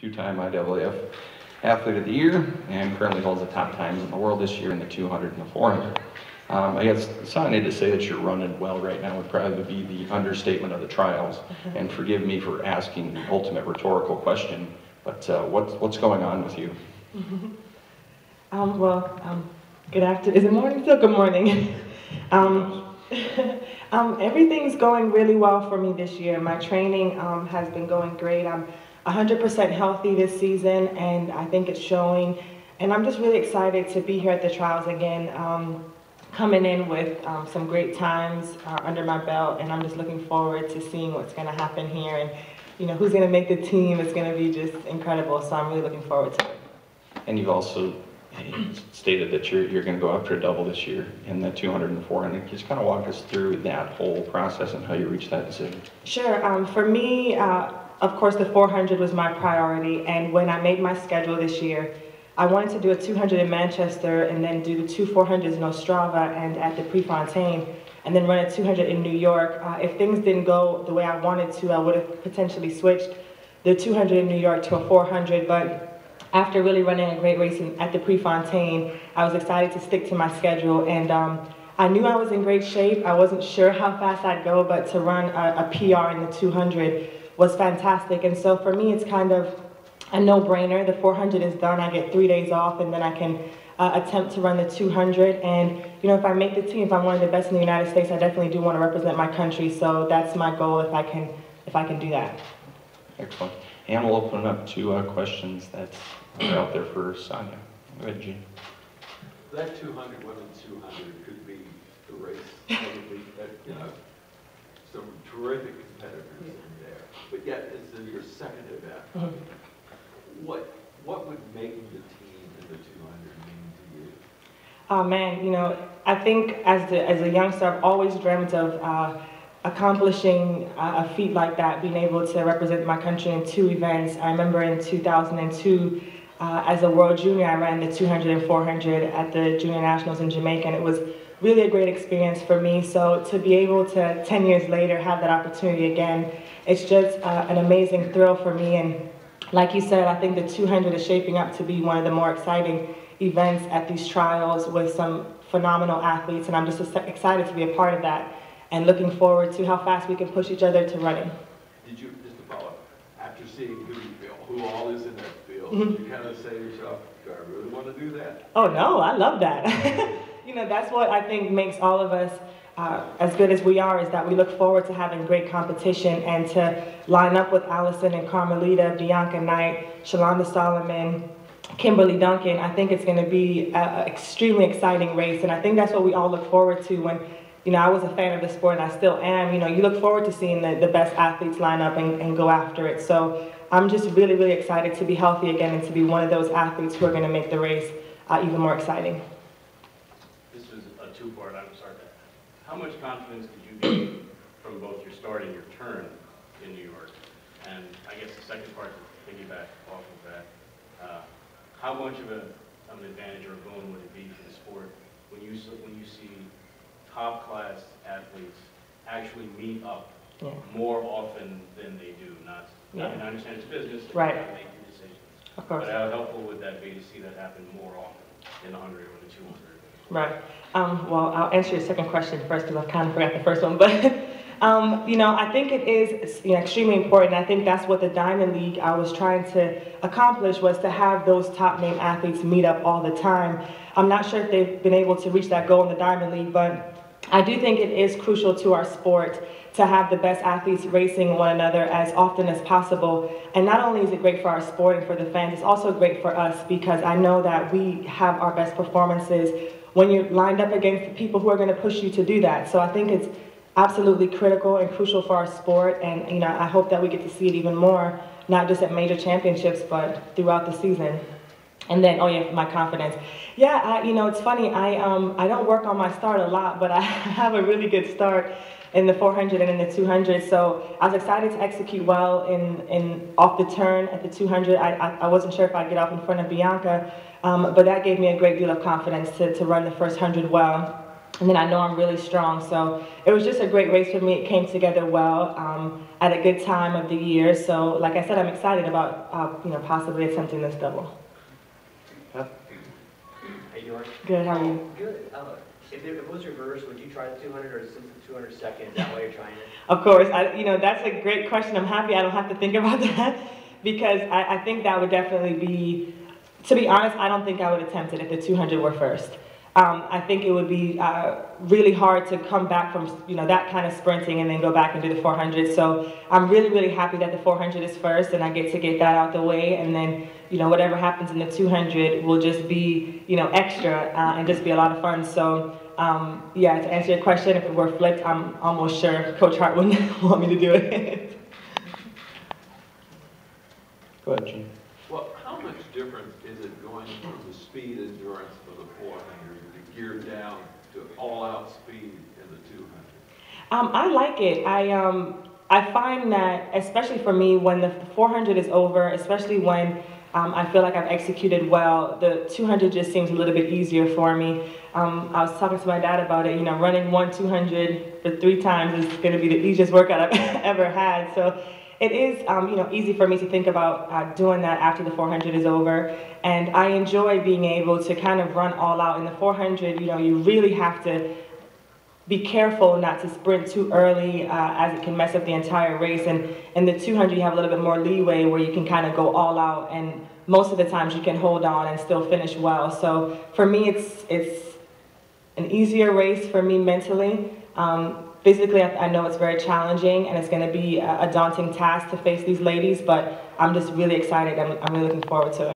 two-time IAAF Athlete of the Year, and currently holds the top times in the world this year in the 200 and the 400. I guess, Sanya, to say that you're running well right now would probably be the understatement of the trials. And forgive me for asking the ultimate rhetorical question, but what's going on with you? Good afternoon. Is it morning still? Good morning. Everything's going really well for me this year. My training has been going great. I'm 100% healthy this season, and I think it's showing. And I'm just really excited to be here at the trials again, coming in with some great times under my belt, and I'm just looking forward to seeing what's going to happen here. And you know, who's going to make the team is going to be just incredible, so I'm really looking forward to it. And you've also stated that you're going to go after a double this year in the 200 and 400. Just kind of walk us through that whole process and how you reached that decision. Sure. For me, of course, the 400 was my priority, and when I made my schedule this year, I wanted to do a 200 in Manchester and then do the two 400s in Ostrava and at the Prefontaine, and then run a 200 in New York. If things didn't go the way I wanted to, I would have potentially switched the 200 in New York to a 400, but after really running a great race at the Prefontaine, I was excited to stick to my schedule, and I knew I was in great shape. I wasn't sure how fast I'd go, but to run a PR in the 200 was fantastic, and so for me it's kind of a no-brainer. The 400 is done, I get 3 days off, and then I can attempt to run the 200, and you know, if I make the team, if I'm one of the best in the United States, I definitely do want to represent my country, so that's my goal if I can do that. Excellent. And we'll open it up to questions that are out there for Sanya. Go ahead, Eugene. That 200, women's 200 could be the race, probably, you know, some terrific competitors in there, but yet it's in your second event. What would making the team in the 200 mean to you? Oh man, you know, I think as a youngster, I've always dreamt of accomplishing a feat like that, being able to represent my country in two events. I remember in 2002, as a world junior, I ran the 200 and 400 at the Junior Nationals in Jamaica, and it was really a great experience for me. So to be able to, 10 years later, have that opportunity again, it's just an amazing thrill for me. And like you said, I think the 200 is shaping up to be one of the more exciting events at these trials with some phenomenal athletes, and I'm just excited to be a part of that and looking forward to how fast we can push each other to running. Did you, just to follow up, after seeing who all is in that field, did you kind of say to yourself, do I really want to do that? Oh no, I love that. You know, that's what I think makes all of us as good as we are, is that we look forward to having great competition and to line up with Allison and Carmelita, Bianca Knight, Shalonda Solomon, Kimberly Duncan. I think it's going to be an extremely exciting race, and I think that's what we all look forward to. When, you know, I was a fan of the sport, and I still am, you know, you look forward to seeing the best athletes line up and go after it. So I'm just really, really excited to be healthy again and to be one of those athletes who are going to make the race even more exciting. This is a two-part, I'm sorry. How much confidence did you gain from both your start and your turn in New York? And I guess the second part, to piggyback off of that, how much of an advantage or a boon would it be for the sport when you see top-class athletes actually meet up more often than they do? I mean, I understand it's business, right? Got to make your decisions. Of course. But how helpful would that be to see that happen more often in the 100 or the 200? Right. Well, I'll answer your second question first because I kind of forgot the first one. But you know, I think it is, you know, extremely important. I think that's what the Diamond League was trying to accomplish, was to have those top name athletes meet up all the time. I'm not sure if they've been able to reach that goal in the Diamond League, but I do think it is crucial to our sport to have the best athletes racing one another as often as possible. And not only is it great for our sport and for the fans, it's also great for us, because I know that we have our best performances when you're lined up against the people who are going to push you to do that. So I think it's absolutely critical and crucial for our sport, and you know, I hope that we get to see it even more, not just at major championships, but throughout the season. And then, oh yeah, my confidence. Yeah, you know, it's funny, I don't work on my start a lot, but I have a really good start in the 400 and in the 200, so I was excited to execute well in off the turn at the 200. I wasn't sure if I'd get off in front of Bianca, but that gave me a great deal of confidence to run the first 100 well. And then I know I'm really strong, so it was just a great race for me. It came together well at a good time of the year. So, like I said, I'm excited about possibly attempting this double. How you doing? Good. How are you? Good. If it was reversed, would you try the 200, or since the 200 second, is that why you're trying it? Of course. That's a great question. I'm happy I don't have to think about that because I think that would definitely be. To be honest, I don't think I would attempt it if the 200 were first. I think it would be really hard to come back from that kind of sprinting and then go back and do the 400. So I'm really, really happy that the 400 is first and I get to get that out the way. And then whatever happens in the 200 will just be extra and just be a lot of fun. So yeah, to answer your question, if it were flipped, I'm almost sure Coach Hart wouldn't want me to do it. Go ahead, Gene. Well, how much difference is it going from the speed endurance for the 400 to gear down to all-out speed in the 200? I like it. I find that, especially for me, when the 400 is over, especially when I feel like I've executed well, the 200 just seems a little bit easier for me. I was talking to my dad about it. Running 200 for 3 times is going to be the easiest workout I've ever had. So it is, easy for me to think about doing that after the 400 is over. And I enjoy being able to kind of run all out. In the 400, you really have to be careful not to sprint too early as it can mess up the entire race. And in the 200, you have a little bit more leeway where you can kind of go all out. And most of the times you can hold on and still finish well. So for me, it's an easier race for me mentally. Physically, I know it's very challenging and it's going to be a daunting task to face these ladies, but I'm just really excited. I'm really looking forward to it.